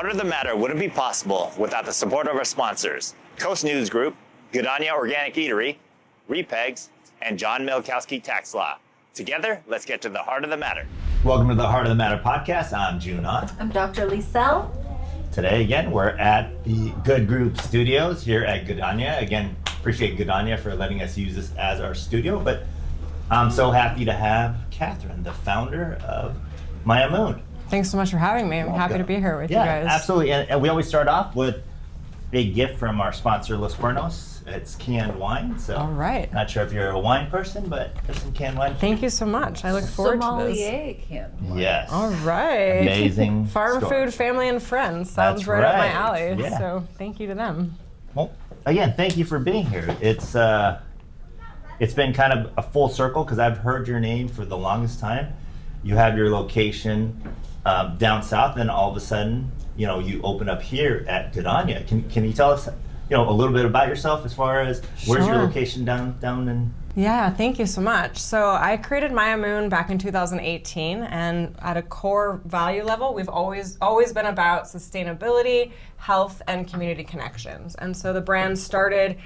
Heart of the Matter wouldn't be possible without the support of our sponsors, Coast News Group, Godania Organic Eatery, Repegs, and John Milkowski Tax Law. Together, let's get to the heart of the matter. Welcome to the Heart of the Matter podcast. I'm Junon. I'm Dr. Lisel. Today, again, we're at the Good Group Studios here at Godania. Again, appreciate Godania for letting us use this as our studio, but I'm so happy to have Kathryn, the founder of Mayamoon. Thanks so much for having me. I'm happy to be here with you guys. Absolutely. And we always start off with a gift from our sponsor, Los Cuernos. It's canned wine. So all right. Not sure if you're a wine person, but there's some canned wine. Thank you so much. I look forward to this. Sommelier canned wine. Yes. All right. Amazing. Farm food, family, and friends. Sounds right up my alley. Yeah. So thank you to them. Well, again, thank you for being here. It's been kind of a full circle because I've heard your name for the longest time. You have your location down south, and all of a sudden, you open up here at Godania. Can you tell us, a little bit about yourself as far as where's your location down in? Yeah, thank you so much. So I created Mayamoon back in 2018, and at a core value level, we've always been about sustainability, health, and community connections. And so the brand started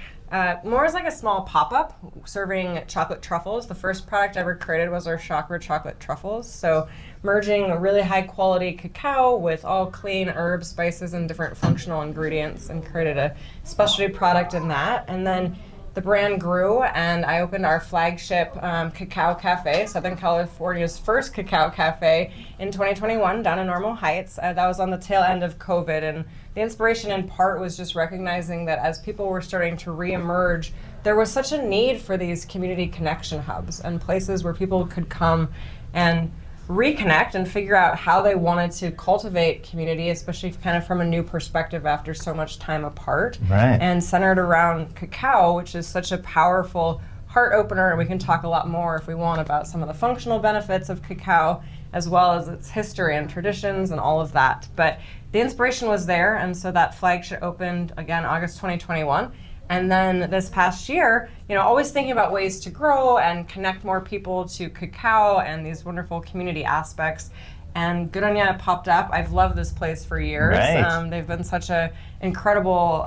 more as like a small pop-up serving chocolate truffles. The first product ever created was our chakra chocolate truffles. So merging a really high quality cacao with all clean herbs, spices, and different functional ingredients, and created a specialty product in that. And then the brand grew, and I opened our flagship Cacao Café, Southern California's first Cacao Café, in 2021 down in Normal Heights. That was on the tail end of COVID, and the inspiration in part was just recognizing that as people were starting to reemerge, there was such a need for these community connection hubs and places where people could come and reconnect and figure out how they wanted to cultivate community, especially kind of from a new perspective after so much time apart. Right. And centered around cacao, which is such a powerful heart opener, and we can talk a lot more if we want about some of the functional benefits of cacao, as well as its history and traditions and all of that. But the inspiration was there, and so that flagship opened again August 2021. And then this past year, always thinking about ways to grow and connect more people to cacao and these wonderful community aspects. And Godania popped up. I've loved this place for years. Right. They've been such an incredible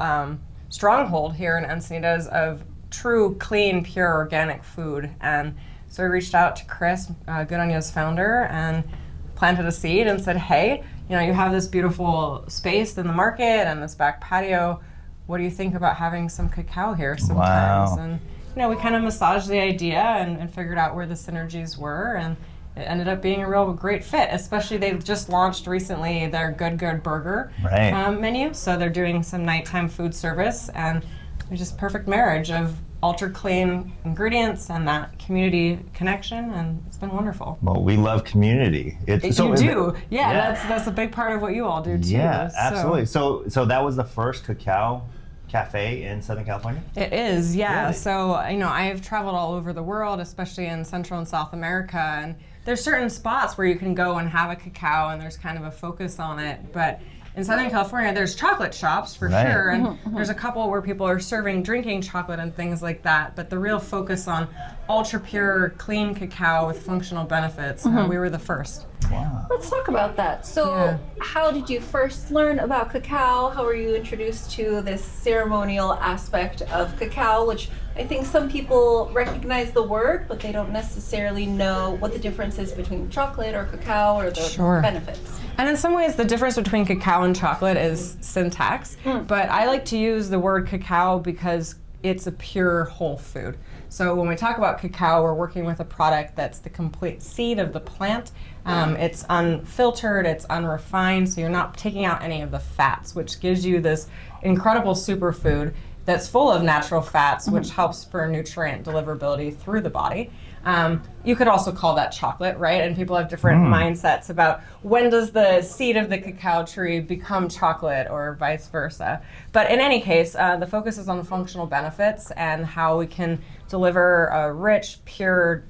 stronghold here in Encinitas of true, clean, pure, organic food. And so we reached out to Chris, Godania's founder, and planted a seed and said, hey, you have this beautiful space in the market and this back patio. What do you think about having some cacao here sometimes? Wow. And we kind of massaged the idea and figured out where the synergies were, and it ended up being a real great fit. Especially they've just launched recently their Good Burger menu, so they're doing some nighttime food service, and it's just perfect marriage of ultra clean ingredients and that community connection, and it's been wonderful. Well, we love community. That's a big part of what you all do too. Yeah, absolutely. So that was the first cacao cafe in Southern California? It is, yeah. Really? So, I've traveled all over the world, especially in Central and South America, and there's certain spots where you can go and have a cacao, and there's kind of a focus on it, but in Southern California, there's chocolate shops for sure, and there's a couple where people are serving drinking chocolate and things like that, but the real focus on ultra pure, clean cacao with functional benefits, we were the first. Wow. Let's talk about that. So how did you first learn about cacao? How were you introduced to this ceremonial aspect of cacao, which I think some people recognize the word, but they don't necessarily know what the difference is between chocolate or cacao or the benefits. And in some ways, the difference between cacao and chocolate is syntax, but I like to use the word cacao because it's a pure whole food. So when we talk about cacao, we're working with a product that's the complete seed of the plant. It's unfiltered, it's unrefined, so you're not taking out any of the fats, which gives you this incredible superfood that's full of natural fats, which helps for nutrient deliverability through the body. You could also call that chocolate, right? And people have different mindsets about when does the seed of the cacao tree become chocolate or vice versa. But in any case, the focus is on the functional benefits and how we can deliver a rich, pure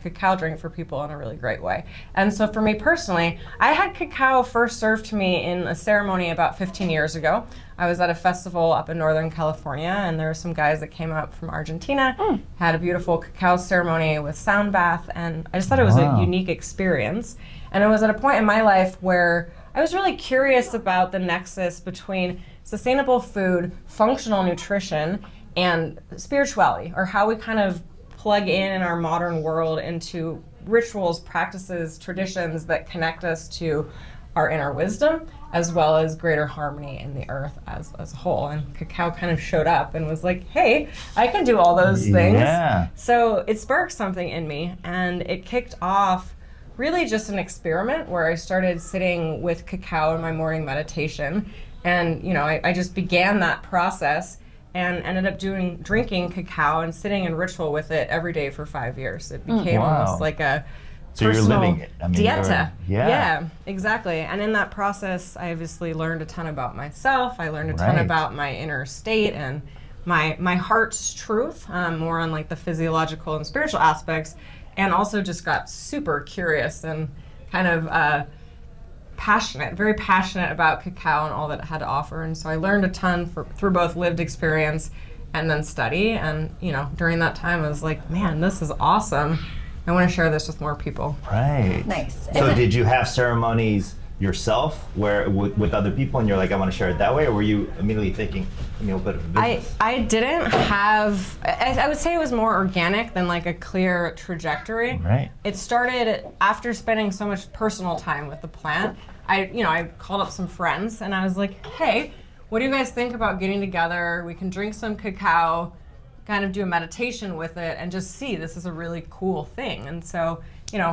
cacao drink for people in a really great way. And so for me personally, I had cacao first served to me in a ceremony about 15 years ago. I was at a festival up in Northern California, and there were some guys that came up from Argentina, had a beautiful cacao ceremony with sound bath, and I just thought it was a unique experience. And it was at a point in my life where I was really curious about the nexus between sustainable food, functional nutrition, and spirituality, or how we kind of plug in our modern world into rituals, practices, traditions that connect us to our inner wisdom, as well as greater harmony in the earth as a whole. And Cacao kind of showed up and was like, hey, I can do all those things. Yeah. So it sparked something in me, and it kicked off really just an experiment where I started sitting with Cacao in my morning meditation. And I just began that process and ended up drinking Cacao and sitting in ritual with it every day for 5 years. It became almost like a So you're personal living it. I mean, dieta. yeah. Yeah, exactly. And in that process, I obviously learned a ton about myself. I learned a ton Right. about my inner state and my heart's truth, more on like the physiological and spiritual aspects, and also just got super curious and kind of very passionate about Cacao and all that it had to offer. And so I learned a ton through both lived experience and then study. And during that time, I was like, man, this is awesome. I want to share this with more people. Right. Nice. So did you have ceremonies yourself where with other people and you're like, I want to share it that way? Or were you immediately thinking, put it in business? I didn't have, I would say it was more organic than like a clear trajectory. Right. It started after spending so much personal time with the plant. I called up some friends and I was like, hey, what do you guys think about getting together? We can drink some Cacao, kind of do a meditation with it, and just see, this is a really cool thing. And so,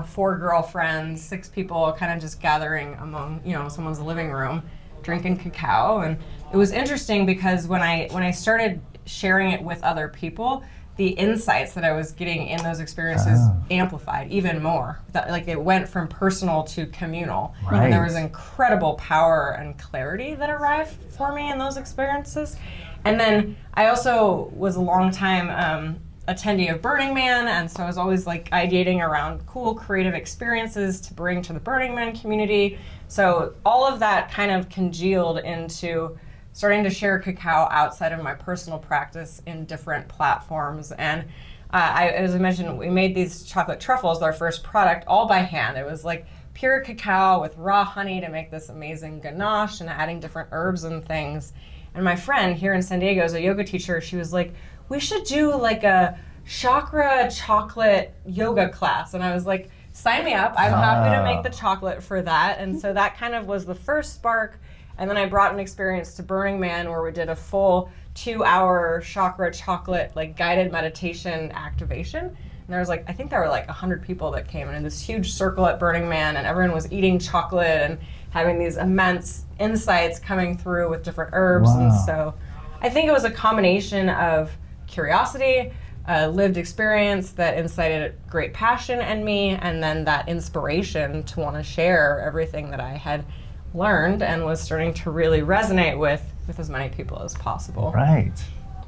4 girlfriends, 6 people kind of just gathering among, someone's living room, drinking Cacao. And it was interesting because when I started sharing it with other people, the insights that I was getting in those experiences amplified even more. Like it went from personal to communal. Right. And there was incredible power and clarity that arrived for me in those experiences. And then I also was a long time attendee of Burning Man, and so I was always like ideating around cool creative experiences to bring to the Burning Man community. So all of that kind of congealed into starting to share Cacao outside of my personal practice in different platforms. And as I mentioned, we made these chocolate truffles, our first product, all by hand. It was like pure cacao with raw honey to make this amazing ganache and adding different herbs and things. And my friend here in San Diego is a yoga teacher. She was like, we should do like a chakra chocolate yoga class. And I was like, sign me up. I'm happy to make the chocolate for that. And so that kind of was the first spark. And then I brought an experience to Burning Man where we did a full 2-hour chakra chocolate like guided meditation activation. And there was I think there were 100 people that came in this huge circle at Burning Man, and everyone was eating chocolate and having these immense insights coming through with different herbs. Wow. And so I think it was a combination of curiosity, lived experience that incited great passion in me, and then that inspiration to want to share everything that I had learned and was starting to really resonate with as many people as possible. Right.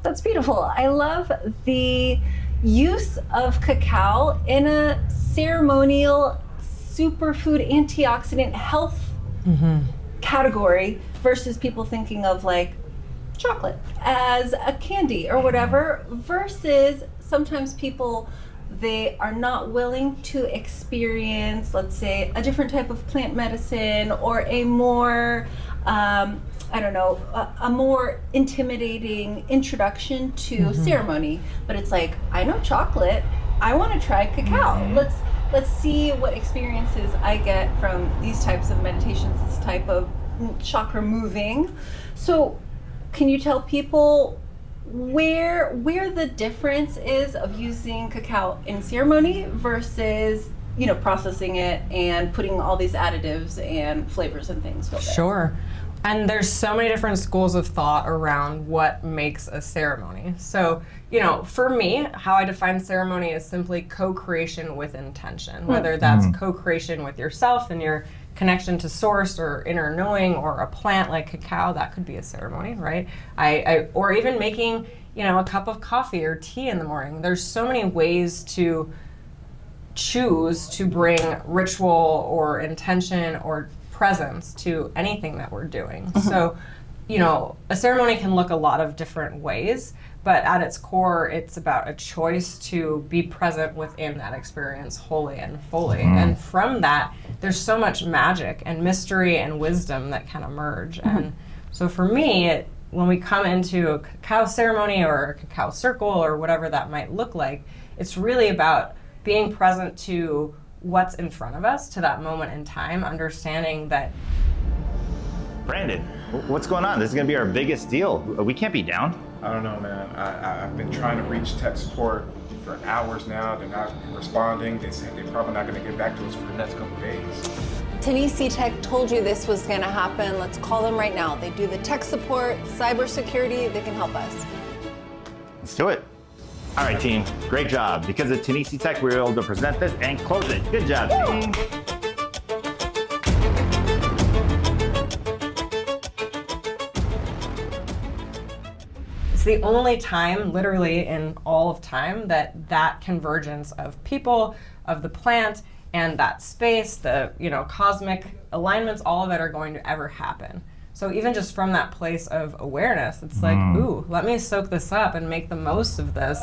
That's beautiful. I love the use of cacao in a ceremonial superfood antioxidant health category versus people thinking of chocolate as a candy or whatever, versus sometimes people, they are not willing to experience, let's say, a different type of plant medicine or a more, a more intimidating introduction to ceremony. But it's I know chocolate, I want to try cacao. Let's see what experiences I get from these types of meditations, this type of chakra moving. So can you tell people where the difference is of using cacao in ceremony versus processing it and putting all these additives and flavors and things with it? Sure. And there's so many different schools of thought around what makes a ceremony. So, for me, how I define ceremony is simply co-creation with intention, whether that's co-creation with yourself and your connection to source or inner knowing, or a plant like cacao, that could be a ceremony, right? Or even making, a cup of coffee or tea in the morning. There's so many ways to choose to bring ritual or intention or presence to anything that we're doing. So you know, a ceremony can look a lot of different ways, but at its core, it's about a choice to be present within that experience wholly and fully. And from that, there's so much magic and mystery and wisdom that can emerge. And so for me, when we come into a cacao ceremony or a cacao circle or whatever that might look like, it's really about being present to what's in front of us, to that moment in time, understanding that. Brandon, what's going on? This is going to be our biggest deal. We can't be down. I don't know, man. I've been trying to reach tech support for hours now. They're not responding. They said they're probably not going to get back to us for the next couple of days. Tennessee Tech told you this was going to happen. Let's call them right now. They do the tech support, cybersecurity. They can help us. Let's do it. All right, team. Great job. Because of Tennessee Tech, we were able to present this and close it. Good job, team. The only time, literally in all of time, that convergence of people, of the plant, and that space, the cosmic alignments, all of it are going to ever happen. So even just from that place of awareness, it's like, ooh, let me soak this up and make the most of this,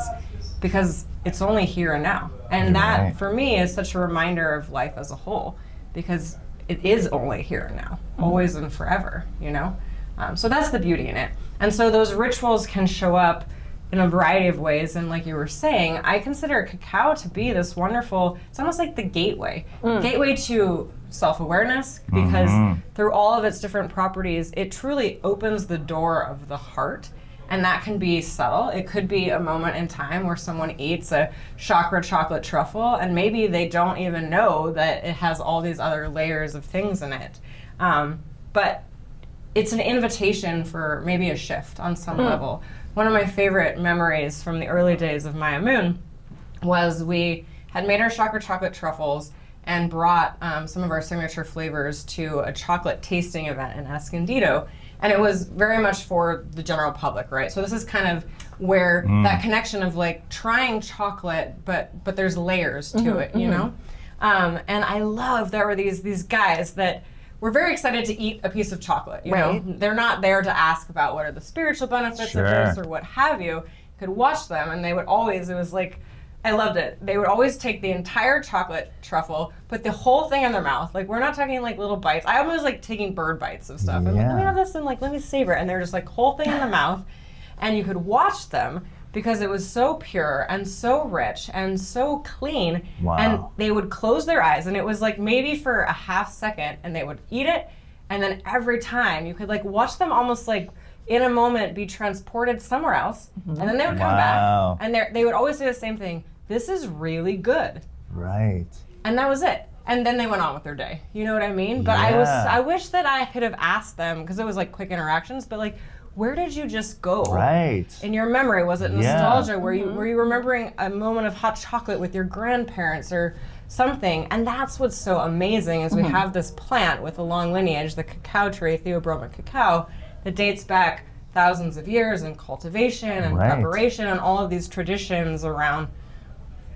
because it's only here and now. And that, for me, is such a reminder of life as a whole, because it is only here and now, always and forever, So that's the beauty in it. And so those rituals can show up in a variety of ways. And like you were saying, I consider cacao to be this wonderful, it's almost like the gateway to self-awareness, because through all of its different properties, it truly opens the door of the heart. And that can be subtle. It could be a moment in time where someone eats a chakra chocolate truffle, and maybe they don't even know that it has all these other layers of things in it. But it's an invitation for maybe a shift on some level. One of my favorite memories from the early days of Mayamoon was we had made our chakra chocolate truffles and brought some of our signature flavors to a chocolate tasting event in Escondido. And it was very much for the general public, right? So this is kind of where that connection of like trying chocolate, but there's layers to it, And I love, there were these guys that we're very excited to eat a piece of chocolate, you know? They're not there to ask about what are the spiritual benefits of this or what have you. You could watch them, and they would always, it was like, I loved it. They would always take the entire chocolate truffle, put the whole thing in their mouth. Like, we're not talking like little bites. I almost like taking bird bites of stuff. I'm like, let me have this and like, let me savor it. And they're just like whole thing in the mouth. And you could watch them because it was so pure and so rich and so clean. Wow. And they would close their eyes, and it was like maybe for a half second, and they would eat it. And then every time you could like watch them almost like in a moment be transported somewhere else. And then they would come back, and they would always say the same thing. This is really good. Right. And that was it. And then they went on with their day. You know what I mean? But I wish that I could have asked them, because it was like quick interactions, but like, where did you just go? Right. In your memory, was it nostalgia? Were you remembering a moment of hot chocolate with your grandparents or something? And that's what's so amazing is we have this plant with a long lineage, the cacao tree, Theobroma cacao, that dates back thousands of years in cultivation and preparation and all of these traditions around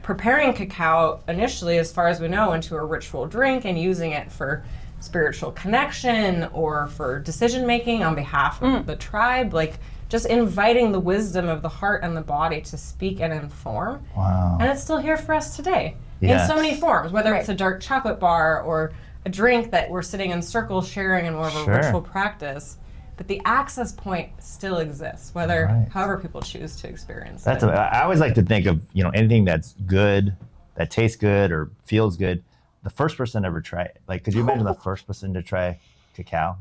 preparing cacao initially, as far as we know, into a ritual drink and using it for spiritual connection or for decision making on behalf of the tribe, like just inviting the wisdom of the heart and the body to speak and inform. Wow. And it's still here for us today Yes. in so many forms, whether it's a dark chocolate bar or a drink that we're sitting in circles sharing in more of a ritual practice. But the access point still exists, however people choose to experience it. I always like to think of, anything that's good, that tastes good or feels good, the first person to ever try it. Like, could you imagine the first person to try cacao?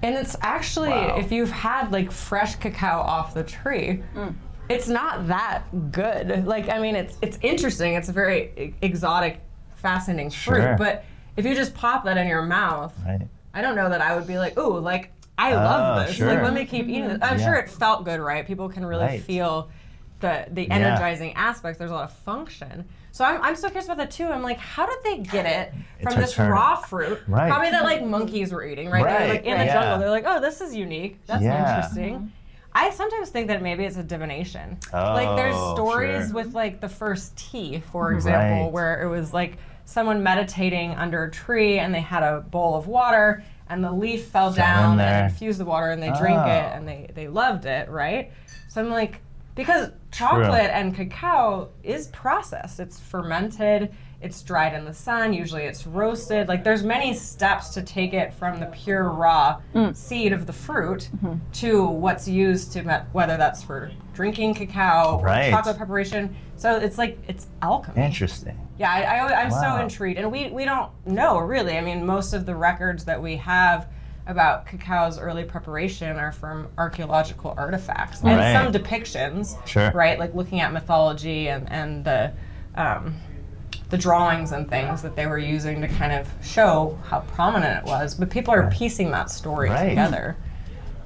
And it's actually, if you've had like fresh cacao off the tree, it's not that good. Like, I mean, it's interesting. It's a very exotic, fascinating fruit. But if you just pop that in your mouth, I don't know that I would be like, ooh, like, I love this. Like, let me keep eating this. I'm sure it felt good, right? People can really feel the energizing aspects. There's a lot of function. So I'm so curious about that too. I'm like, how did they get it from this raw fruit? Probably that like monkeys were eating, right? They were like in the jungle. They're like, oh, this is unique. That's interesting. I sometimes think that maybe it's a divination. Like there's stories with like the first tea, for example, where it was like someone meditating under a tree and they had a bowl of water and the leaf fell in down there. and infused the water, and they drink it, and they loved it, right? So I'm like, because chocolate and cacao is processed. It's fermented, it's dried in the sun, usually it's roasted. Like, there's many steps to take it from the pure raw seed of the fruit to what's used to, whether that's for drinking cacao or chocolate preparation. So it's like, it's alchemy. Interesting. Yeah, I'm so intrigued. And we don't know, really. I mean, most of the records that we have about cacao's early preparation are from archaeological artifacts and some depictions, right? Like looking at mythology and the drawings and things that they were using to kind of show how prominent it was. But people are piecing that story together.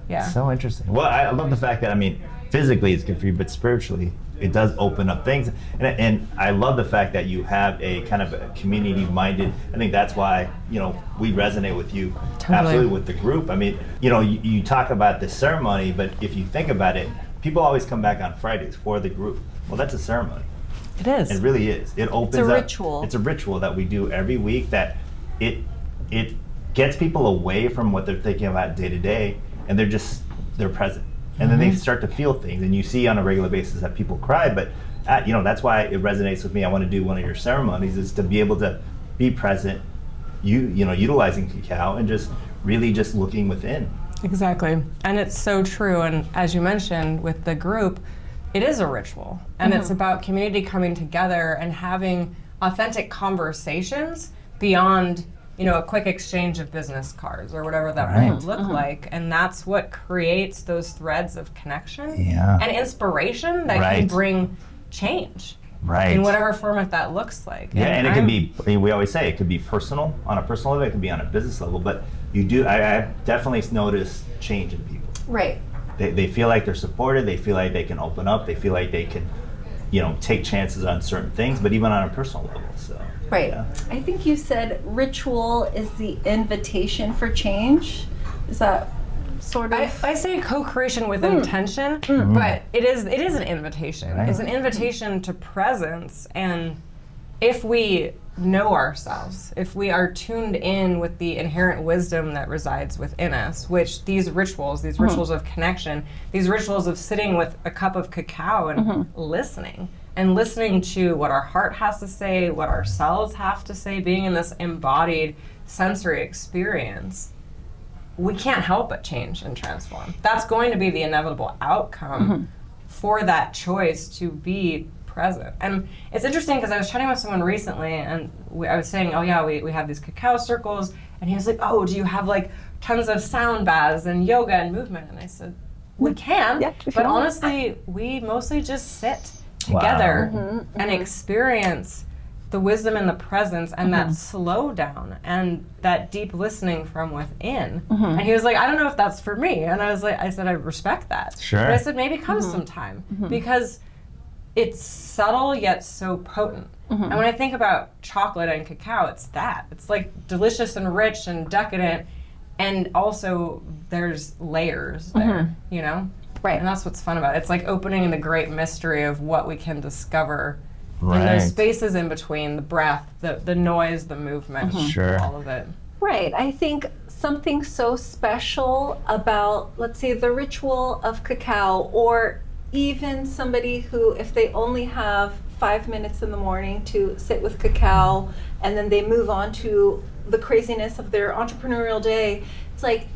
Yeah. So interesting. Well, I love the fact that, I mean, physically it's good for you, but spiritually it does open up things. And I love the fact that you have a kind of a community-minded, I think that's why, you know, we resonate with you absolutely with the group. I mean, you know, you talk about the ceremony, but if you think about it, people always come back on Fridays for the group. Well, that's a ceremony. It is. It really is. It opens up. It's a ritual. It's a ritual that we do every week that it gets people away from what they're thinking about day to day, and they're present. And then they start to feel things, and you see on a regular basis that people cry, but you know, that's why it resonates with me. I want to do one of your ceremonies, is to be able to be present, you know, utilizing cacao and just really just looking within. Exactly. And it's so true. And as you mentioned with the group, it is a ritual, and it's about community coming together and having authentic conversations beyond, you know, a quick exchange of business cards or whatever that might look like. And that's what creates those threads of connection and inspiration that can bring change in whatever format that looks like. Yeah, and it can be, I mean, we always say it could be personal, on a personal level, it could be on a business level, but I definitely noticed change in people. Right. They feel like they're supported, they feel like they can open up, they feel like they can, you know, take chances on certain things, but even on a personal level, so. Right. Yeah. I think you said ritual is the invitation for change. Is that sort of? I say co-creation with intention, but it is an invitation. It's an invitation to presence, and if we know ourselves, if we are tuned in with the inherent wisdom that resides within us, which these rituals of connection, these rituals of sitting with a cup of cacao and listening to what our heart has to say, what our cells have to say, being in this embodied sensory experience, we can't help but change and transform. That's going to be the inevitable outcome for that choice to be present. And it's interesting because I was chatting with someone recently, and I was saying, oh yeah, we have these cacao circles, and he was like, oh, do you have like tons of sound baths and yoga and movement? And I said, we can, but honestly, we mostly just sit together and experience the wisdom and the presence and that slow down and that deep listening from within. And he was like, I don't know if that's for me. And I was like, I said, I respect that. Sure. But I said, maybe come sometime, because it's subtle yet so potent. And when I think about chocolate and cacao, it's that. It's like delicious and rich and decadent, and also there's layers there, you know? Right. And that's what's fun about it. It's like opening the great mystery of what we can discover in those spaces in between, the breath, the noise, the movement, all of it. Right. I think something so special about, let's say, the ritual of cacao, or even somebody who, if they only have 5 minutes in the morning to sit with cacao and then they move on to the craziness of their entrepreneurial day, it's like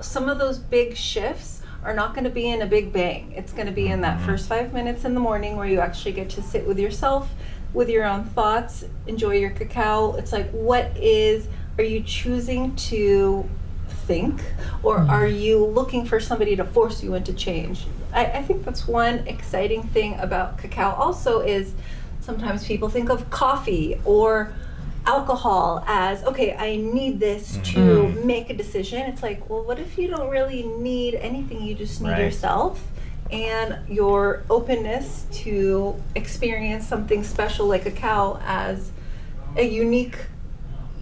some of those big shifts are not going to be in a big bang. It's going to be in that first 5 minutes in the morning where you actually get to sit with yourself, with your own thoughts, enjoy your cacao. It's like, are you choosing to think, or are you looking for somebody to force you into change? I think that's one exciting thing about cacao also, is sometimes people think of coffee or alcohol as, okay, I need this to make a decision. It's like, well, what if you don't really need anything? You just need yourself and your openness to experience something special like cacao as a unique,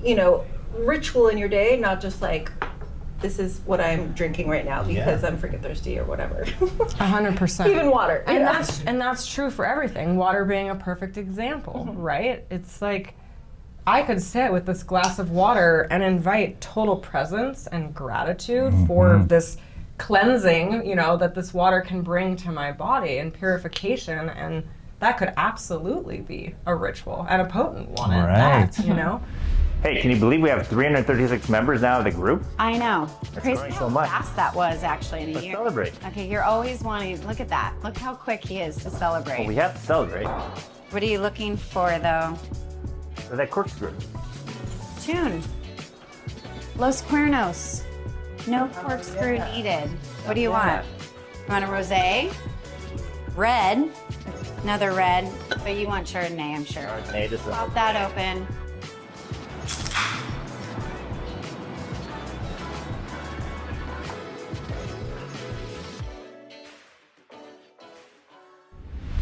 you know, ritual in your day, not just like, this is what I'm drinking right now because I'm freaking thirsty or whatever. 100%. Even water. And that's true for everything. Water being a perfect example, right? It's like, I could sit with this glass of water and invite total presence and gratitude for this cleansing, you know, that this water can bring to my body and purification, and that could absolutely be a ritual and a potent one at that, you know? Hey, can you believe we have 336 members now of the group? I know. Crazy growing how so much. fast that was actually in a Let's year. celebrate. Okay, you're always wanting, look at that. Look how quick he is to celebrate. Well, we have to celebrate. What are you looking for though? So that corkscrew. Tune. Los Cuernos. No corkscrew needed. What do you want? You want a rosé? Red. Another red. But you want Chardonnay, I'm sure. Chardonnay, this is Pop that open.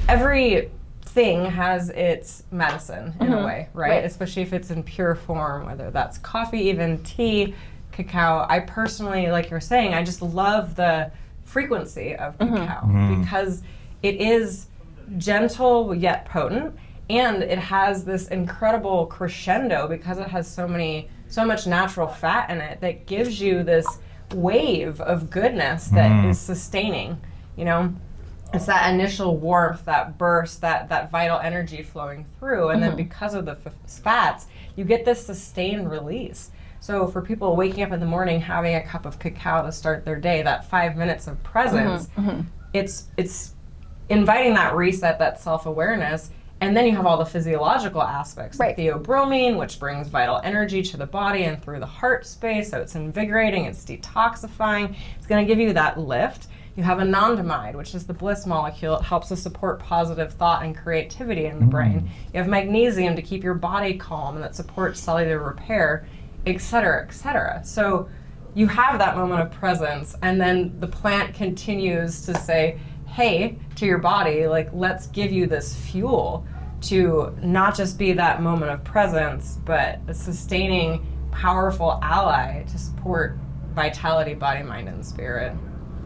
Everything has its medicine in a way, right? Especially if it's in pure form, whether that's coffee, even tea, cacao. I personally, like you're saying, I just love the frequency of cacao because it is gentle yet potent, and it has this incredible crescendo because it has so much natural fat in it that gives you this wave of goodness that is sustaining, you know? It's that initial warmth, that burst, that vital energy flowing through, and then because of the fats, you get this sustained release. So for people waking up in the morning, having a cup of cacao to start their day, that 5 minutes of presence, it's inviting that reset, that self-awareness, and then you have all the physiological aspects, like theobromine, which brings vital energy to the body and through the heart space, so it's invigorating, it's detoxifying, it's going to give you that lift. You have anandamide, which is the bliss molecule. It helps to support positive thought and creativity in the brain. You have magnesium to keep your body calm, and that supports cellular repair, et cetera, et cetera. So you have that moment of presence, and then the plant continues to say, hey, to your body, like, let's give you this fuel to not just be that moment of presence, but a sustaining, powerful ally to support vitality, body, mind, and spirit.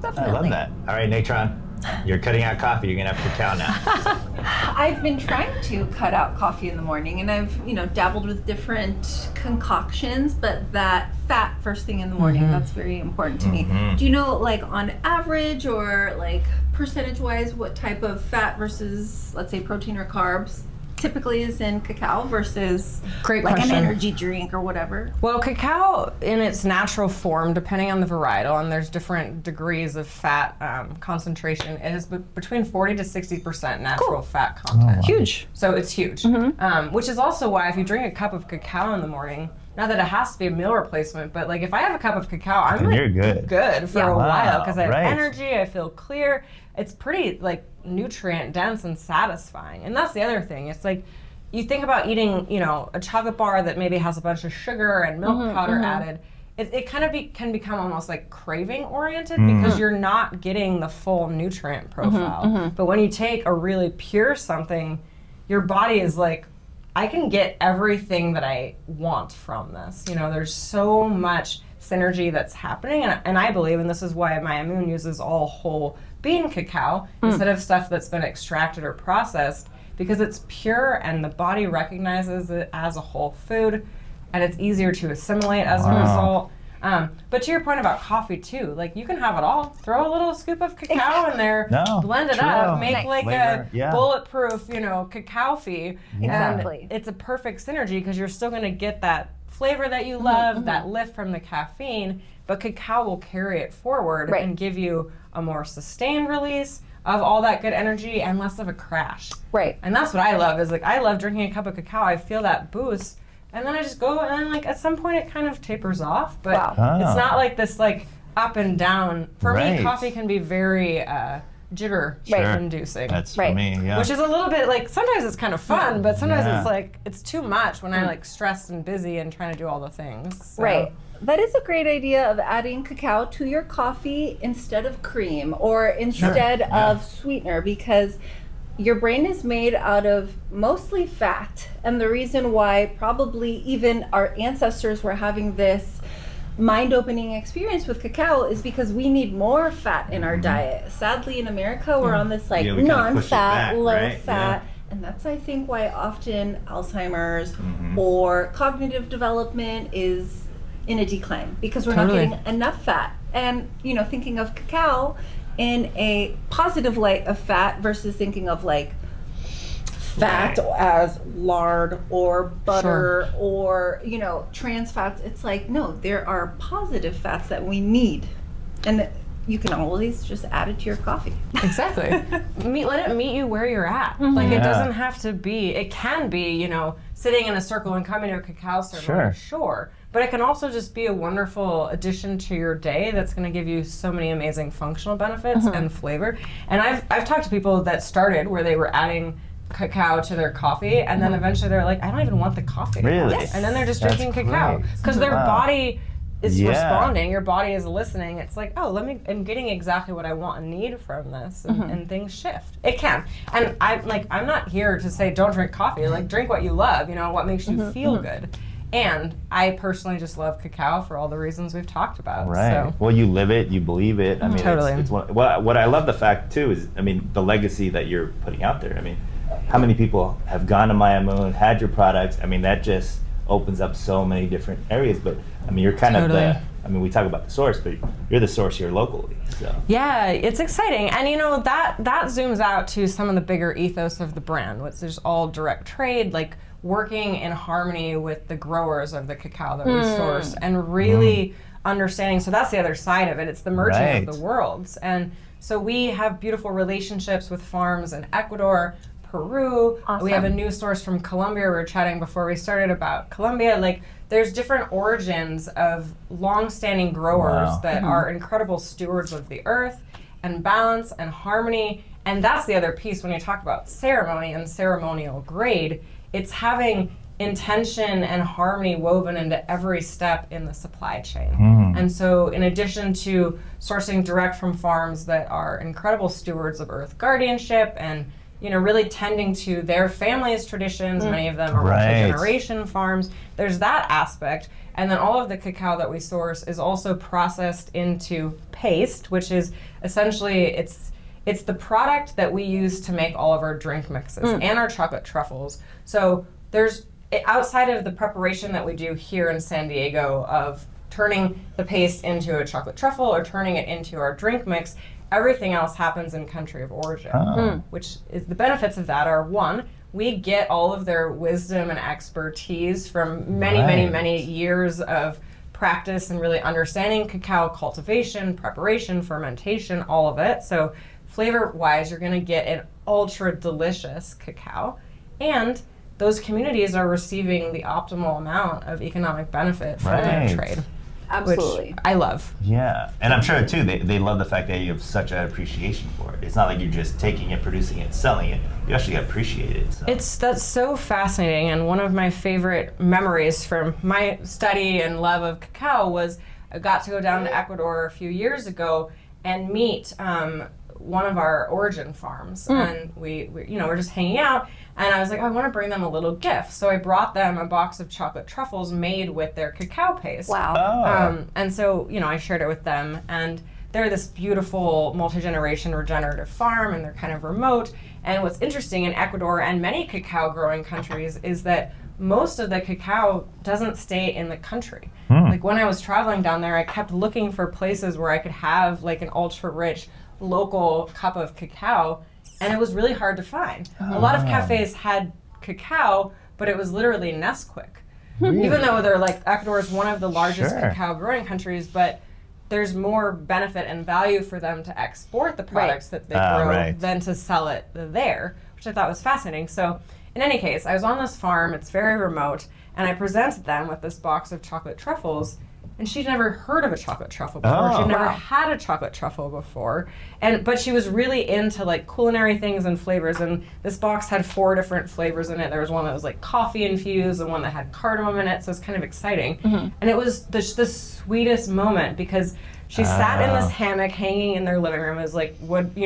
I love that. All right, Natron, you're cutting out coffee. You're gonna have cacao now. I've been trying to cut out coffee in the morning, and I've, dabbled with different concoctions, but that fat first thing in the morning, that's very important to me. Do you know, like, on average or like percentage-wise, what type of fat versus, let's say, protein or carbs typically is in cacao versus Great like question. an energy drink or whatever? Well, cacao in its natural form, depending on the varietal, and there's different degrees of fat concentration, it is between 40 to 60% natural fat content. Huge. So it's huge. Which is also why if you drink a cup of cacao in the morning, not that it has to be a meal replacement, but like if I have a cup of cacao, I'm like, you're good for a while because I have right. energy, I feel clear. It's pretty like nutrient dense and satisfying. And that's the other thing. It's like you think about eating, a chocolate bar that maybe has a bunch of sugar and milk powder added. It kind of can become almost like craving oriented because you're not getting the full nutrient profile. But when you take a really pure something, your body is like, I can get everything that I want from this. There's so much synergy that's happening, and I believe, and this is why Mayamoon uses all whole bean cacao instead of stuff that's been extracted or processed, because it's pure and the body recognizes it as a whole food, and it's easier to assimilate as a result. But to your point about coffee too, like you can have it all. Throw a little scoop of cacao in there, blend it up, make like flavor, a bulletproof, cacao fee. Exactly. And it's a perfect synergy because you're still going to get that flavor that you love, that lift from the caffeine, but cacao will carry it forward and give you a more sustained release of all that good energy and less of a crash. Right. And that's what I love is like I love drinking a cup of cacao. I feel that boost. And then I just go, and then like at some point it kind of tapers off, but it's not like this like up and down. For me, coffee can be very jitter-inducing. That's for me, Which is a little bit like, sometimes it's kind of fun, but sometimes it's like, it's too much when I'm like stressed and busy and trying to do all the things. So. Right. That is a great idea of adding cacao to your coffee instead of cream or instead of sweetener, because your brain is made out of mostly fat, and the reason why probably even our ancestors were having this mind-opening experience with cacao is because we need more fat in our diet. Sadly, in America, we're on this like we kinda push it non-fat, back, low right? fat, And that's, I think, why often Alzheimer's Mm-hmm. or cognitive development is in a decline, because we're Totally. not getting enough fat. And, you know, thinking of cacao in a positive light of fat versus thinking of like fat as lard or butter or, you know, trans fats. It's like, no, there are positive fats that we need. And you can always just add it to your coffee. Exactly. Let it meet you where you're at. Like, it doesn't have to be, it can be, you know, sitting in a circle and coming to a cacao ceremony, sure. But it can also just be a wonderful addition to your day that's going to give you so many amazing functional benefits and flavor. And I've talked to people that started where they were adding cacao to their coffee, and then eventually they're like, I don't even want the coffee anymore. Really? And then they're just That's drinking cacao. great. Because their body is Yeah. responding, your body is listening. It's like, oh, I'm getting exactly what I want and need from this, and things shift. It can. And I'm not here to say don't drink coffee. Like, drink what you love, you know, what makes you feel good. And I personally just love cacao for all the reasons we've talked about. Right. So. Well, you live it, you believe it. I mean, Totally. it's what I love the fact too is, I mean, the legacy that you're putting out there. I mean, how many people have gone to Mayamoon, had your products? I mean, that just opens up so many different areas. But I mean, you're kind of the. I mean, we talk about the source, but you're the source here locally. So. Yeah, it's exciting. And you know, that zooms out to some of the bigger ethos of the brand, which is all direct trade, like working in harmony with the growers of the cacao that we source, and really understanding. So that's the other side of it. It's the merging of the worlds. And so we have beautiful relationships with farms in Ecuador, Peru. Awesome. We have a new source from Colombia. We were chatting before we started about Colombia. Like, there's different origins of long-standing growers that are incredible stewards of the earth and balance and harmony. And that's the other piece when you talk about ceremony and ceremonial grade. It's having intention and harmony woven into every step in the supply chain. And so in addition to sourcing direct from farms that are incredible stewards of earth guardianship and, you know, really tending to their family's traditions, many of them are multi-generation farms, there's that aspect. And then all of the cacao that we source is also processed into paste, which is essentially, it's the product that we use to make all of our drink mixes and our chocolate truffles. So there's, outside of the preparation that we do here in San Diego of turning the paste into a chocolate truffle or turning it into our drink mix, everything else happens in country of origin, which is, the benefits of that are, one, we get all of their wisdom and expertise from many years of practice and really understanding cacao cultivation, preparation, fermentation, all of it. So flavor-wise, you're going to get an ultra delicious cacao, and those communities are receiving the optimal amount of economic benefit from their trade. Absolutely. Which I love. Yeah, and I'm sure too they love the fact that you have such an appreciation for it. It's not like you're just taking it, producing it, selling it. You actually appreciate it. So. That's so fascinating, and one of my favorite memories from my study and love of cacao was I got to go down to Ecuador a few years ago and meet one of our origin farms, and we you know, we're just hanging out, and I was like, I want to bring them a little gift, so I brought them a box of chocolate truffles made with their cacao paste. Wow. And so, you know, I shared it with them, and they're this beautiful multi-generation regenerative farm, and they're kind of remote. And what's interesting in Ecuador and many cacao growing countries is that most of the cacao doesn't stay in the country. Like, when I was traveling down there, I kept looking for places where I could have like an ultra rich local cup of cacao, and it was really hard to find. A lot of cafes had cacao, but it was literally Nesquik. Even though they're like, Ecuador is one of the largest cacao growing countries, but there's more benefit and value for them to export the products that they grow than to sell it there, which I thought was fascinating. So in any case, I was on this farm, it's very remote, and I presented them with this box of chocolate truffles, and she'd never heard of a chocolate truffle before. She'd never had a chocolate truffle before. But she was really into like culinary things and flavors, and this box had 4 different flavors in it. There was one that was like coffee infused and one that had cardamom in it, so it's kind of exciting. And it was the sweetest moment, because She sat in this hammock hanging in their living room. It was like wood,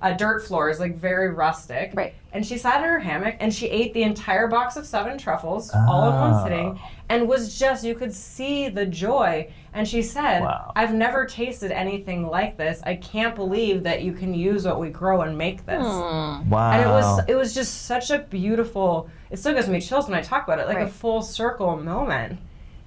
a dirt floor. Is like very rustic. Right. And she sat in her hammock and she ate the entire box of 7 truffles all in one sitting, and was just, you could see the joy. And she said, I've never tasted anything like this. I can't believe that you can use what we grow and make this. Wow. And it was just such a beautiful, it still gives me chills when I talk about it, like a full circle moment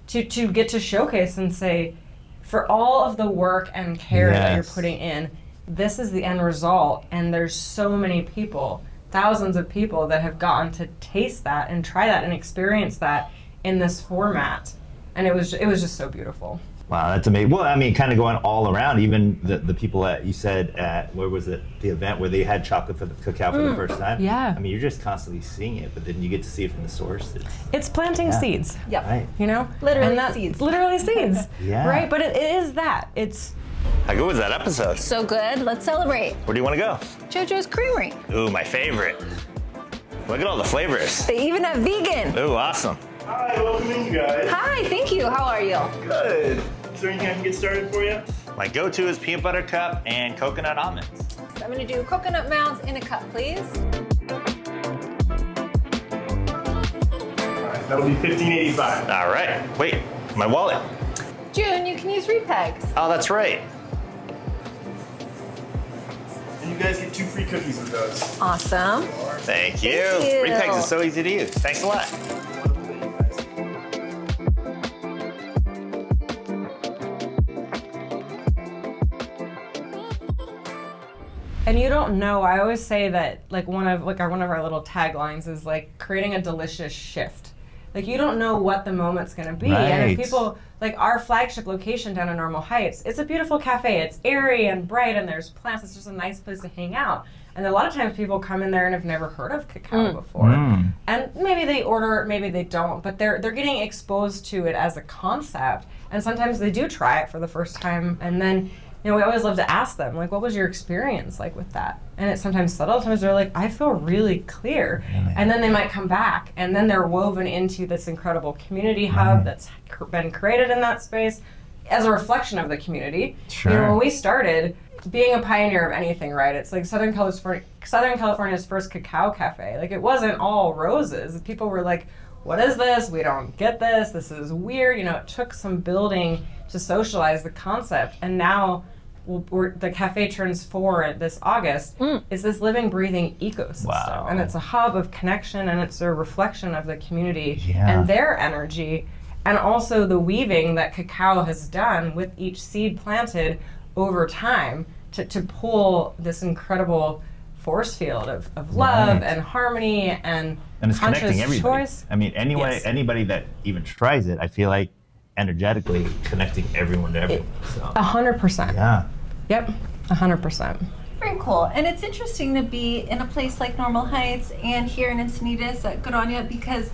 to get to showcase and say, for all of the work and care that you're putting in, this is the end result. And there's so many people, thousands of people that have gotten to taste that and try that and experience that in this format. And it was just so beautiful. Wow, that's amazing. Well, I mean, kind of going all around, even the people that you said at, where was it, the event where they had chocolate for the cacao for the first time. Yeah. I mean, you're just constantly seeing it, but then you get to see it from the source. It's planting seeds. Yep. Right. Literally and seeds. Literally seeds. Yeah. Right, but it is that. It's How good was that episode? So good. Let's celebrate. Where do you want to go? JoJo's Creamery. Ooh, my favorite. Look at all the flavors. They even have vegan. Ooh, awesome. Hi, welcome in, you guys. Hi, thank you. How are you? Good. Is there anything I can get started for you? My go-to is peanut butter cup and coconut almonds. I'm gonna do coconut mounds in a cup, please. All right, that'll be $15.85. All right. Wait, my wallet. June, you can use repegs. Oh, that's right. And you guys get 2 free cookies with those. Awesome. Thank you. Thank you. Repegs is so easy to use. Thanks a lot. And you don't know, I always say that like one of our little taglines is like creating a delicious shift. Like you don't know what the moment's gonna be. And if people, like our flagship location down in Normal Heights, it's a beautiful cafe. It's airy and bright and there's plants. It's just a nice place to hang out. And a lot of times people come in there and have never heard of cacao before. And maybe they order it, maybe they don't, but they're getting exposed to it as a concept. And sometimes they do try it for the first time, and then we always love to ask them, like, what was your experience like with that? And it's sometimes subtle, sometimes they're like, I feel really clear. And then they might come back, and then they're woven into this incredible community hub that's been created in that space as a reflection of the community. Sure. When we started, being a pioneer of anything, right? It's like Southern California's first cacao cafe. Like, it wasn't all roses. People were like, what is this? We don't get this. This is weird. It took some building to socialize the concept, and now the cafe turns 4 this August. It's this living, breathing ecosystem. Wow. And it's a hub of connection, and it's a reflection of the community and their energy, and also the weaving that cacao has done with each seed planted over time to pull this incredible force field of love and harmony and it's conscious connecting everybody. choice. I mean, anybody that even tries it, I feel like energetically connecting everyone to everyone. 100%. Yeah. Yep, 100%. Very cool. And it's interesting to be in a place like Normal Heights and here in Encinitas at Godonia, because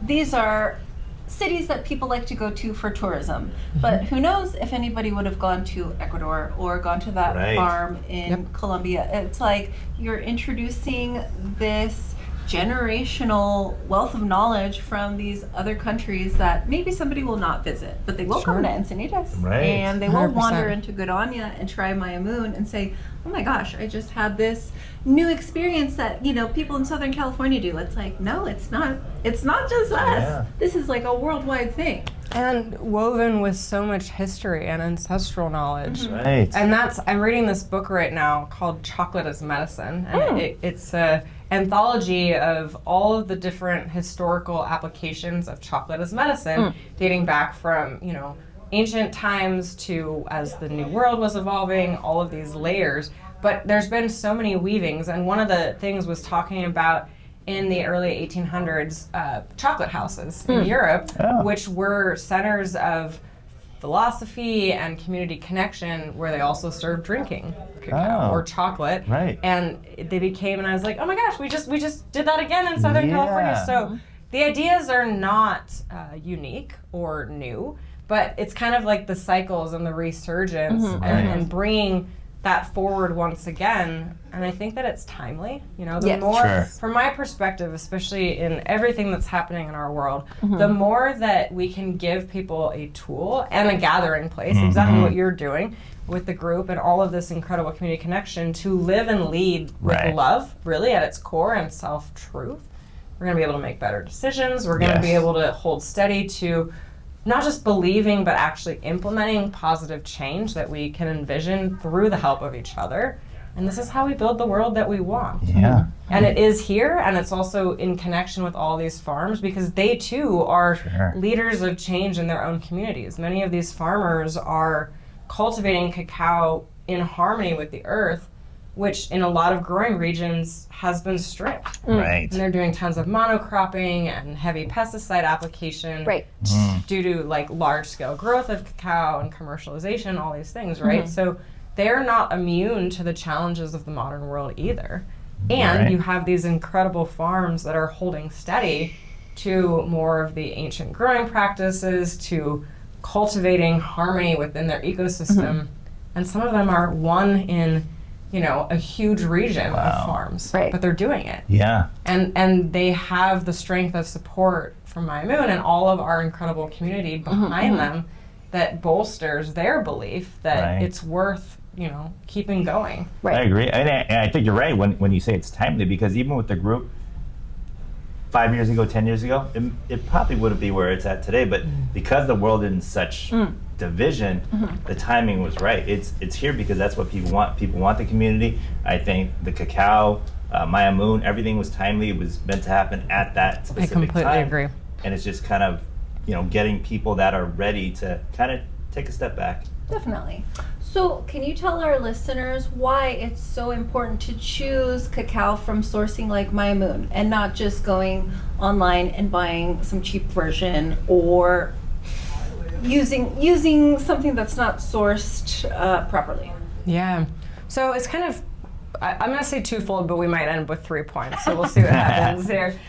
these are cities that people like to go to for tourism. But who knows if anybody would have gone to Ecuador or gone to that farm in Colombia. It's like you're introducing this generational wealth of knowledge from these other countries that maybe somebody will not visit, but they will come to Encinitas, and they will 100%. wander into Godonia and try Mayamoon and say, oh my gosh, I just had this new experience that people in Southern California do. It's like, no, it's not just us. Yeah. This is like a worldwide thing. And woven with so much history and ancestral knowledge. Right. And I'm reading this book right now called Chocolate as Medicine. And it's a anthology of all of the different historical applications of chocolate as medicine, dating back from, ancient times to as the New World was evolving, all of these layers. But there's been so many weavings, and one of the things was talking about in the early 1800s, chocolate houses in Europe, which were centers of philosophy and community connection, where they also served drinking cacao or chocolate. Right. And they became, and I was like, oh my gosh, we just did that again in Southern California. So the ideas are not unique or new, but it's kind of like the cycles and the resurgence and bringing that forward once again, and I think that it's timely. You know, the Yes. more, Sure. from my perspective, especially in everything that's happening in our world, the more that we can give people a tool and a gathering place, exactly what you're doing with the group and all of this incredible community connection, to live and lead with Right. love, really at its core, and self-truth. We're going to be able to make better decisions. We're going to Yes. be able to hold steady to not just believing, but actually implementing positive change that we can envision through the help of each other. And this is how we build the world that we want. Yeah. And it is here, and it's also in connection with all these farms, because they too are Sure. leaders of change in their own communities. Many of these farmers are cultivating cacao in harmony with the earth, which in a lot of growing regions has been stripped. Right. And they're doing tons of monocropping and heavy pesticide application Right. due to like large scale growth of cacao and commercialization, all these things, right? So they're not immune to the challenges of the modern world either. And Right. you have these incredible farms that are holding steady to more of the ancient growing practices, to cultivating harmony within their ecosystem. And some of them are one in, you know, a huge region of farms, Right. but they're doing it. Yeah. And they have the strength of support from Mayamoon and all of our incredible community behind them that bolsters their belief that Right. it's worth, you know, keeping going. Right. I agree. And I think you're right when you say it's timely, because even with the group 5 years ago, 10 years ago, it probably wouldn't be where it's at today. But because the world is in such division, the timing was right. It's here because that's what people want. People want the community. I think the cacao, Mayamoon, everything was timely. It was meant to happen at that specific time. I completely agree. And it's just kind of, you know, getting people that are ready to kind of take a step back. Definitely. So, can you tell our listeners why it's so important to choose cacao from sourcing like Mayamoon and not just going online and buying some cheap version, or using something that's not sourced properly? Yeah. So it's kind of, I'm going to say twofold, but we might end up with 3 points. So we'll see what happens here.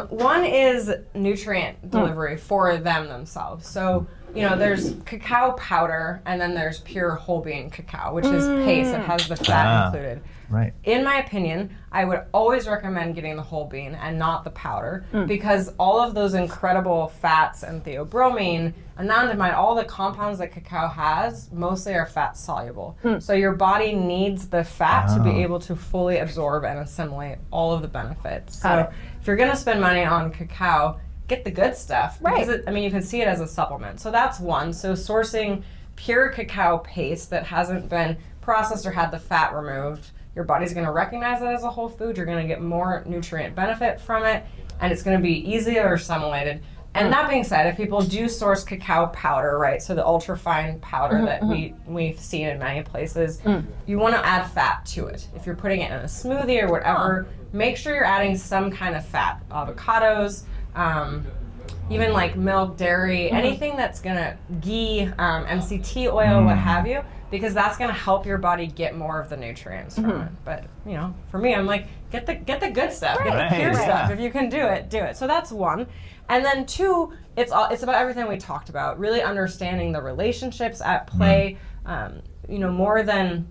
One is nutrient delivery for them themselves. So, you know, there's cacao powder, and then there's pure whole bean cacao, which is paste. It has the fat included. Right. In my opinion, I would always recommend getting the whole bean and not the powder, because all of those incredible fats and theobromine, anandamide, all the compounds that cacao has, mostly are fat soluble. So your body needs the fat to be able to fully absorb and assimilate all of the benefits. So if you're going to spend money on cacao, get the good stuff. Right. Because I mean, you can see it as a supplement. So that's one. So sourcing pure cacao paste that hasn't been processed or had the fat removed, your body's going to recognize it as a whole food. You're going to get more nutrient benefit from it, and it's going to be easier assimilated. And that being said, if people do source cacao powder, right, so the ultra fine powder that we've seen in many places, you want to add fat to it. If you're putting it in a smoothie or whatever, make sure you're adding some kind of fat. Avocados, even like milk, dairy, anything that's gonna ghee, MCT oil, what have you, because that's gonna help your body get more of the nutrients from it. But you know, for me, I'm like, get the good stuff, get the pure Right. stuff. If you can do it, do it. So that's one. And then two, it's about everything we talked about, really understanding the relationships at play. You know, more than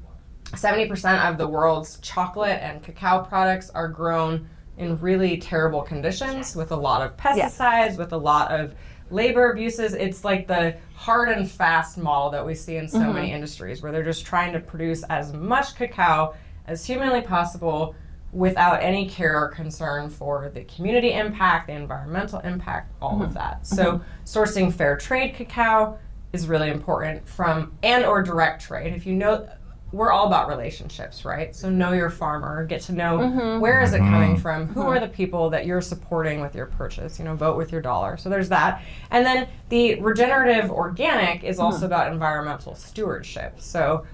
70% of the world's chocolate and cacao products are grown in really terrible conditions with a lot of pesticides, with a lot of labor abuses. It's like the hard and fast model that we see in so many industries, where they're just trying to produce as much cacao as humanly possible without any care or concern for the community impact, the environmental impact, all of that. So sourcing fair trade cacao is really important, from or direct trade. If you know, we're all about relationships, right? So know your farmer, get to know where is it coming from, who are the people that you're supporting with your purchase, you know, vote with your dollar. So there's that. And then the regenerative organic is also about environmental stewardship. So,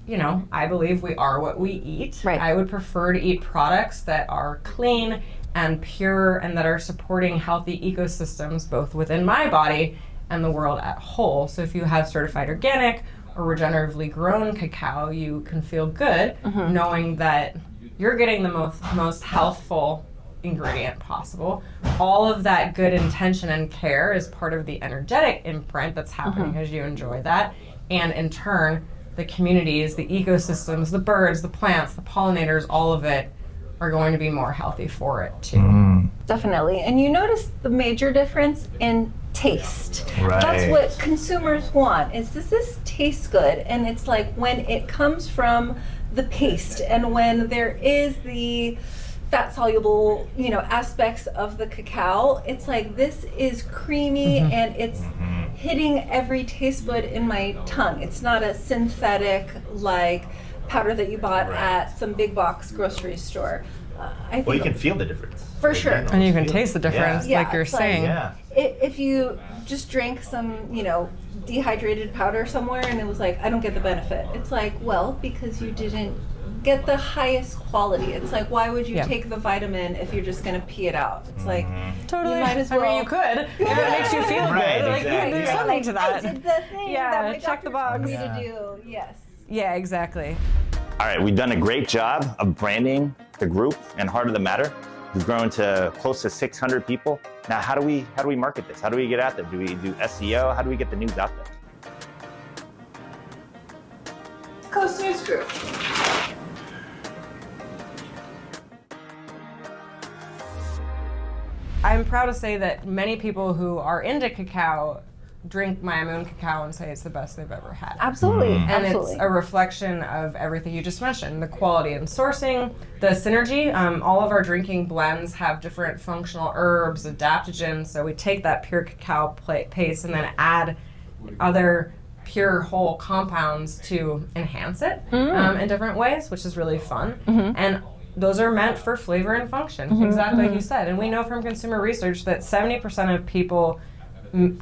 you know, I believe we are what we eat. Right. I would prefer to eat products that are clean and pure and that are supporting healthy ecosystems both within my body and the world at whole. So if you have certified organic or regeneratively grown cacao, you can feel good knowing that you're getting the most healthful ingredient possible. All of that good intention and care is part of the energetic imprint that's happening as you enjoy that, and in turn, the communities, the ecosystems, the birds, the plants, the pollinators, all of it are going to be more healthy for it too. Definitely. And you notice the major difference in taste. Right. That's what consumers want, is does this taste good? And it's like when it comes from the paste and when there is the fat soluble, aspects of the cacao, it's like this is creamy and it's hitting every taste bud in my tongue. It's not a synthetic like powder that you bought at some big box grocery store. I think Well, you can feel the difference. For sure. And you can taste the difference, Yeah, like you're it's like- saying. Yeah. if you just drank some, dehydrated powder somewhere and it was like, I don't get the benefit. It's like, well, because you didn't get the highest quality. It's like, why would you Yeah. take the vitamin if you're just going to pee it out? It's like, Totally. you might as I well. mean, you could. If it makes you feel Right, good. Like, exactly. there's Yeah. something to I that. did the thing Yeah, that my check the doctor box. told me Yeah. to do. Yes. Yeah, exactly. All right, we've done a great job of branding the group and Heart of the Matter. We've grown to close to 600 people. Now, how do we market this? How do we get out there? Do we do SEO? How do we get the news out there? Coast News Group. I'm proud to say that many people who are into cacao drink Mayamoon cacao and say it's the best they've ever had. Absolutely. And Absolutely. it's a reflection of everything you just mentioned, the quality and sourcing, the synergy. All of our drinking blends have different functional herbs, adaptogens, so we take that pure cacao paste and then add other pure whole compounds to enhance it in different ways, which is really fun. And those are meant for flavor and function, exactly like you said. And we know from consumer research that 70% of people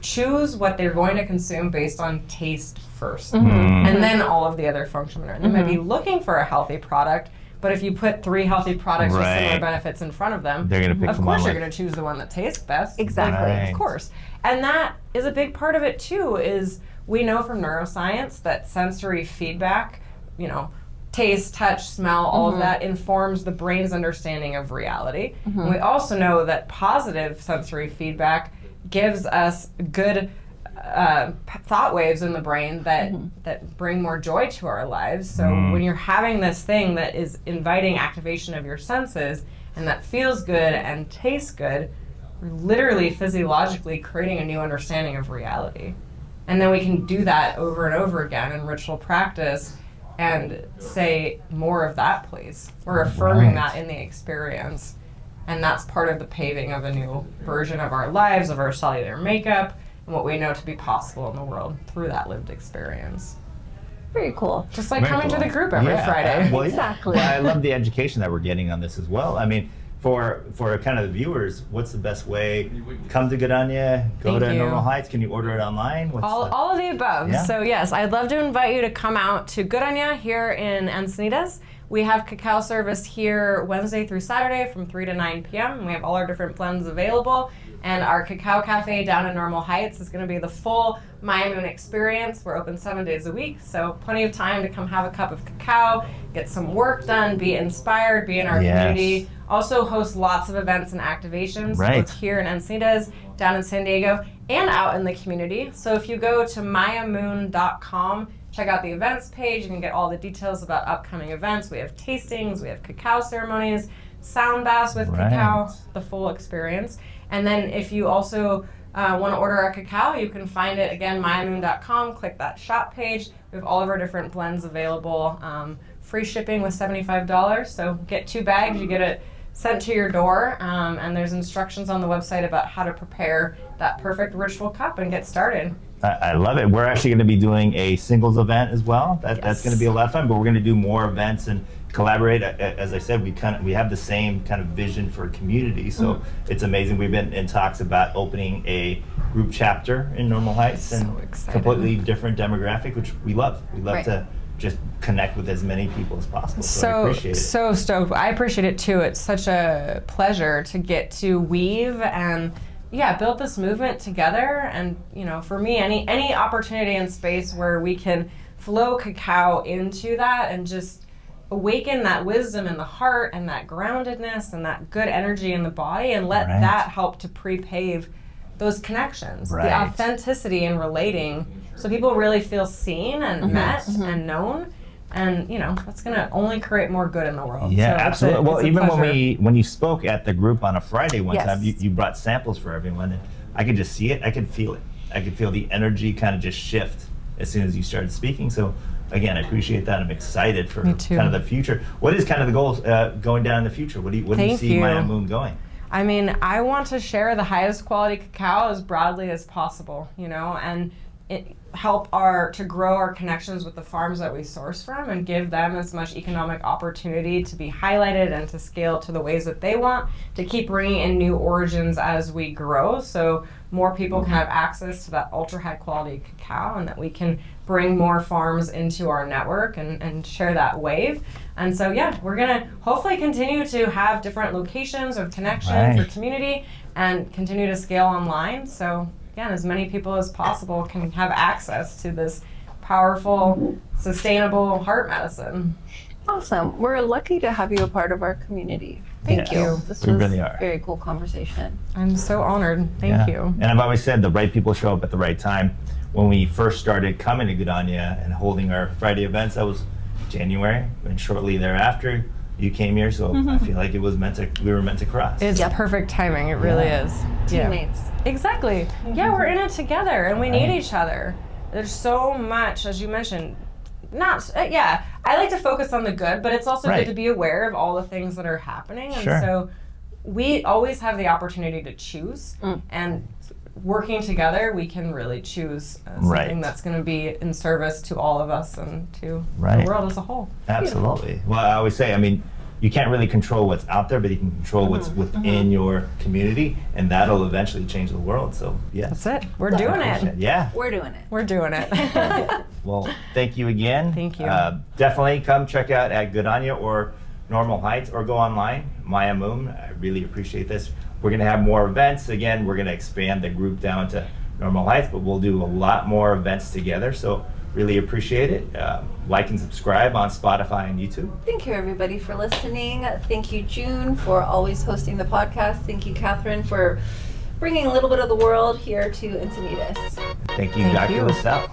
choose what they're going to consume based on taste first, and then all of the other function. They might be looking for a healthy product, but if you put 3 healthy products with similar Right. benefits in front of them, They're gonna pick of them course all you're with- going to choose the one that tastes best. Exactly. Right. Of course. And that is a big part of it too, is we know from neuroscience that sensory feedback, taste, touch, smell, all of that informs the brain's understanding of reality. And we also know that positive sensory feedback gives us good thought waves in the brain that bring more joy to our lives. So when you're having this thing that is inviting activation of your senses and that feels good and tastes good, we're literally physiologically creating a new understanding of reality. And then we can do that over and over again in ritual practice and say more of that, please. We're affirming that in the experience. And that's part of the paving of a new version of our lives, of our cellular makeup, and what we know to be possible in the world through that lived experience. Very cool. Just like Very coming to cool. the group every Friday. Well, yeah. Exactly. Well, I love the education that we're getting on this as well. I mean, for kind of the viewers, what's the best way? Come to Gadanya, go Thank to you. Normal Heights. Can you order it online? What's All of the above. Yeah. So yes, I'd love to invite you to come out to Guranya here in Encinitas. We have cacao service here Wednesday through Saturday from 3 to 9 p.m. And we have all our different blends available. And our Cacao Cafe down in Normal Heights is going to be the full Mayamoon experience. We're open 7 days a week, so plenty of time to come have a cup of cacao, get some work done, be inspired, be in our Yes. community. Also host lots of events and activations, Right. both here in Encinitas, down in San Diego, and out in the community. So if you go to mayamoon.com, check out the events page, you can get all the details about upcoming events. We have tastings, we have cacao ceremonies, sound baths with Right. cacao, the full experience. And then if you also want to order our cacao, you can find it again, mayamoon.com, click that shop page. We have all of our different blends available. Free shipping with $75. So get 2 bags, you get it sent to your door, and there's instructions on the website about how to prepare that perfect ritual cup and get started. I love it. We're actually going to be doing a singles event as well. That's Yes. going to be a lot of fun. But we're going to do more events and collaborate. As I said, we have the same kind of vision for community. So it's amazing. We've been in talks about opening a group chapter in Normal Heights and So excited. completely different demographic, which we love. We love Right. to just connect with as many people as possible. So I So appreciate it. so stoked. I appreciate it too. It's such a pleasure to get to weave and build this movement together. And for me, any opportunity and space where we can flow cacao into that and just awaken that wisdom in the heart and that groundedness and that good energy in the body and let Right. that help to pre-pave those connections, Right. the authenticity in relating, so people really feel seen and met and known. And that's gonna only create more good in the world. Yeah, So absolutely. it's Well, a even pleasure. when you spoke at the group on a Friday one Yes. time, you brought samples for everyone, and I could just see it. I could feel it. I could feel the energy kind of just shift as soon as you started speaking. So again, I appreciate that. I'm excited for Me too. kind of the future. What is kind of the goals going down in the future? What do you Thank see you. Mayamoon going? I mean, I want to share the highest quality cacao as broadly as possible, and help to grow our connections with the farms that we source from and give them as much economic opportunity to be highlighted and to scale to the ways that they want, to keep bringing in new origins as we grow, so more people can have access to that ultra high quality cacao, and that we can bring more farms into our network and share that wave. And so we're gonna hopefully continue to have different locations of connection for Right. community and continue to scale online, so again, as many people as possible can have access to this powerful, sustainable heart medicine. Awesome. We're lucky to have you a part of our community. Thank Yeah. you. This We was really are. a very cool conversation. I'm so honored. Thank Yeah. you. And I've always said the right people show up at the right time. When we first started coming to Gudanya and holding our Friday events, that was January, and shortly thereafter you came here. So I feel like we were meant to cross. It's perfect timing. It really Yeah. is. Teammates. Exactly. Yeah, we're in it together, and we need each other. There's so much, as you mentioned. I like to focus on the good, but it's also Right. good to be aware of all the things that are happening. And Sure. so we always have the opportunity to choose, and working together, we can really choose something Right. that's going to be in service to all of us and to Right. the world as a whole. Absolutely. Well, I always say, I mean, you can't really control what's out there, but you can control what's within your community, and that'll eventually change the world. So, yes. That's it. We're doing it. Yeah. We're doing it. We're doing it. Well, thank you again. Thank you. Definitely come check out at Gudanya or Normal Heights, or go online, Mayamoon. I really appreciate this. We're going to have more events. Again, we're going to expand the group down to Normal Heights, but we'll do a lot more events together. So really appreciate it. Like and subscribe on Spotify and YouTube. Thank you, everybody, for listening. Thank you, June, for always hosting the podcast. Thank you, Kathryn, for bringing a little bit of the world here to Encinitas. Thank you, Thank Dr. you. LaSalle.